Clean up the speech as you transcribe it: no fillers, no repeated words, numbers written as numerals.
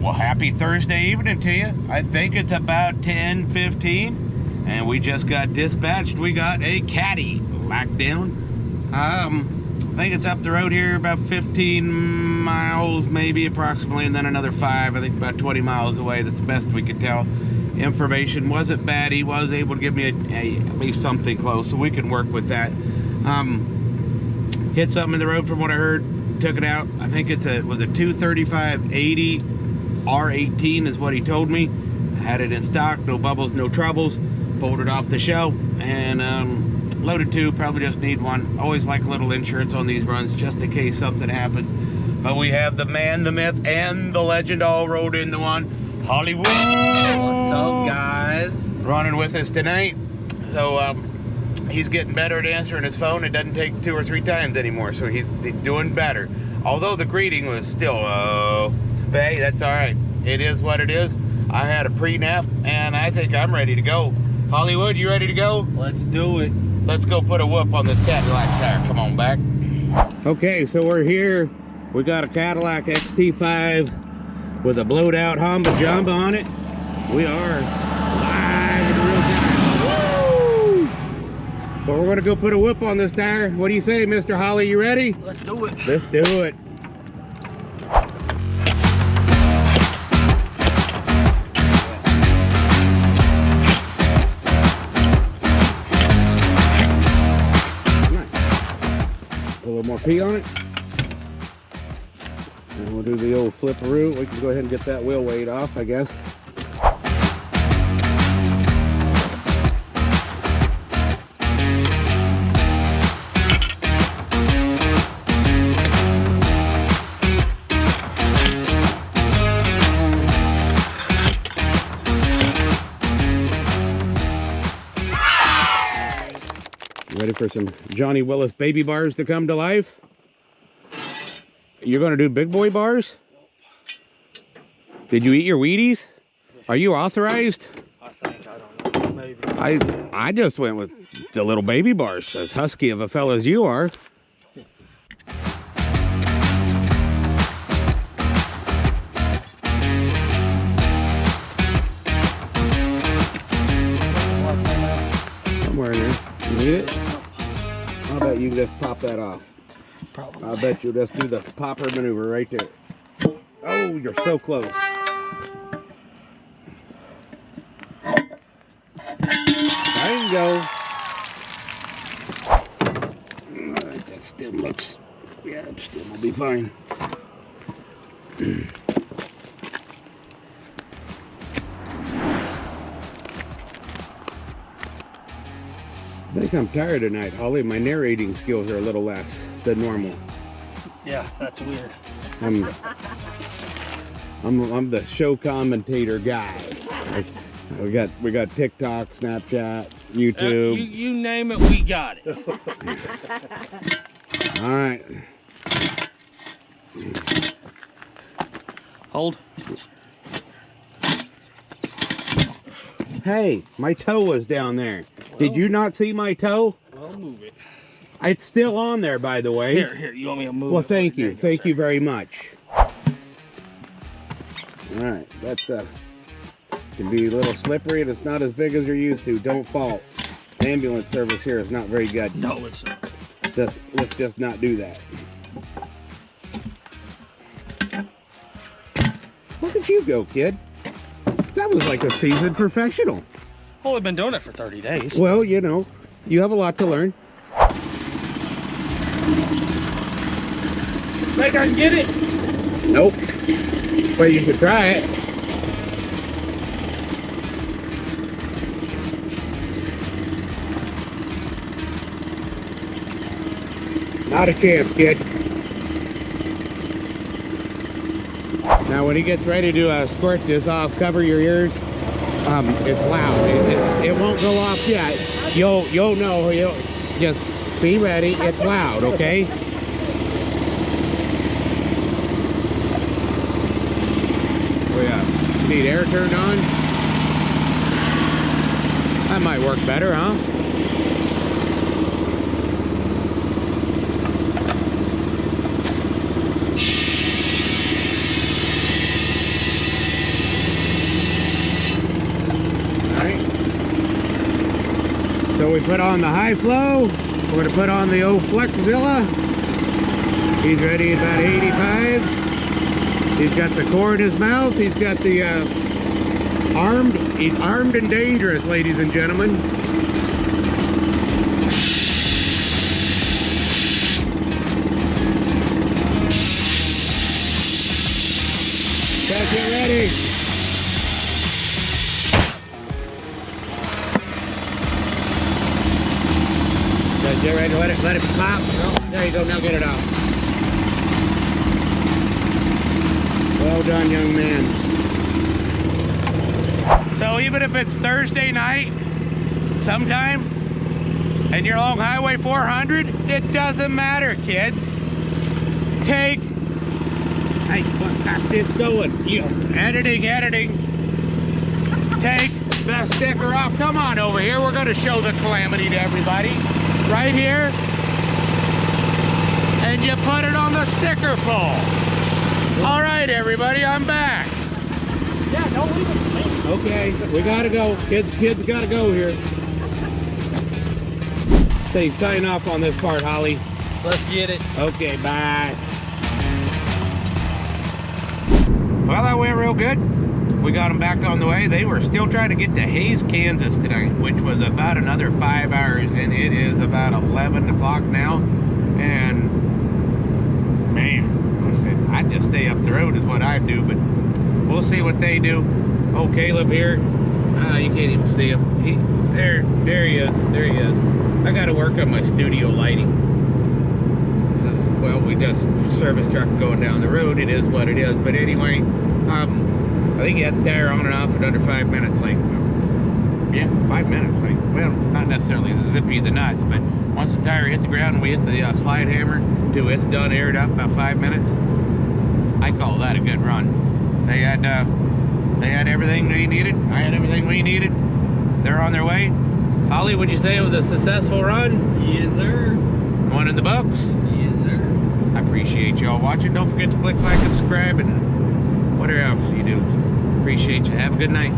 Well, happy Thursday evening to you. I think it's about 10:15, and we just got dispatched. We got a Caddy locked down. I think it's up the road here about 15 miles, maybe approximately, and then another 5. I think about 20 miles away. That's the best we could tell. Information wasn't bad. He was able to give me at least something close, so we can work with that. Hit something in the road from what I heard. Took it out. I think it was a 235/80 R18 is what he told me. Had it in stock, no bubbles, no troubles. Pulled it off the shelf and loaded 2. Probably just need 1. Always like a little insurance on these runs just in case something happens. But we have the man, the myth, and the legend all rolled into one. Hollywood. What's up, guys? Running with us tonight. So he's getting better at answering his phone. It doesn't take 2 or 3 times anymore, so he's doing better. Although the greeting was still, but hey, that's all right. It is what it is. I had a pre-nap, and I think I'm ready to go. Hollywood, you ready to go? Let's do it. Let's go put a whoop on this Cadillac tire. Come on back. Okay, so we're here. We got a Cadillac XT5 with a blowed out Hamba Jamba on it. We are live in real time. Woo! Well, we're gonna go put a whoop on this tire. What do you say, Mr. Holley? You ready? Let's do it. Let's do it. Put a little more pee on it. And we'll do the old flipperoo. We can go ahead and get that wheel weight off, I guess. Ready for some Johnny Willis baby bars to come to life? You're going to do big boy bars? Did you eat your Wheaties? Are you authorized? I think, I don't know, maybe. I just went with the little baby bars, as husky of a fella as you are. Somewhere in there. You need it? I'll bet you can just pop that off. Probably. I bet you'll just do the popper maneuver right there. Oh, you're so close. There you go. Alright, that still looks, yeah, it still will be fine. I think I'm tired tonight, Holly. My narrating skills are a little less than normal. Yeah, that's weird. I'm the show commentator guy. We got TikTok, Snapchat, YouTube. You name it, we got it. All right. Hold. Hey, my toe was down there. Did you not see my toe? Well, move it. It's still on there, by the way. Here, you want me to move it? Well, thank you. Thank you very much. All right, that's can be a little slippery and it's not as big as you're used to. Don't fall. Ambulance service here is not very good. No, it's not. Let's just not do that. Look at you go, kid. That was like a seasoned professional. Well, we've been doing it for 30 days. Well, you know, you have a lot to learn. Think I can get it? Nope. But you could try it. Not a chance, kid. Now, when he gets ready to squirt this off, cover your ears. It's loud. It won't go off yet. You'll know. You'll just be ready. It's loud, okay? We need air turned on. That might work better, huh? So we put on the high flow. We're going to put on the old Flexzilla. He's ready at about 85. He's got the core in his mouth. He's got the armed. He's armed and dangerous, ladies and gentlemen. Guys, get ready. Guys, get ready. Let it pop. Oh, there you go. Now get it out. Well done, young man. So even if it's Thursday night, sometime, and you're along Highway 400, it doesn't matter, kids. Take, hey, what this going? You editing. Take the sticker off. Come on over here. We're gonna show the calamity to everybody. Right here, and you put it on the sticker pull. All right, everybody, I'm back. Yeah, don't leave it. Okay, we gotta go. Kids gotta go here. Say, sign off on this part, Holly. Let's get it. Okay, bye. Well, that went real good. We got them back on the way. They were still trying to get to Hays, Kansas tonight, which was about another 5 hours, and it is about 11 o'clock now. And man, I'd just stay up the road is what I'd do, but we'll see what they do. Oh, Caleb here. You can't even see him. There he is. There he is. I got to work on my studio lighting. Well, we just service truck going down the road. It is what it is. But anyway, I think you had the tire on and off in under 5 minutes. Like, yeah, 5 minutes. Like, well, not necessarily the zippy of the nuts, but once the tire hit the ground and we hit the slide hammer to it's done, aired up about 5 minutes. I call that a good run. They had everything they needed. I had everything we needed. They're on their way. Holly, would you say it was a successful run? Yes, sir. One in the books? Yes, sir. I appreciate y'all watching. Don't forget to click like and subscribe and whatever else you do. Appreciate you. Have a good night.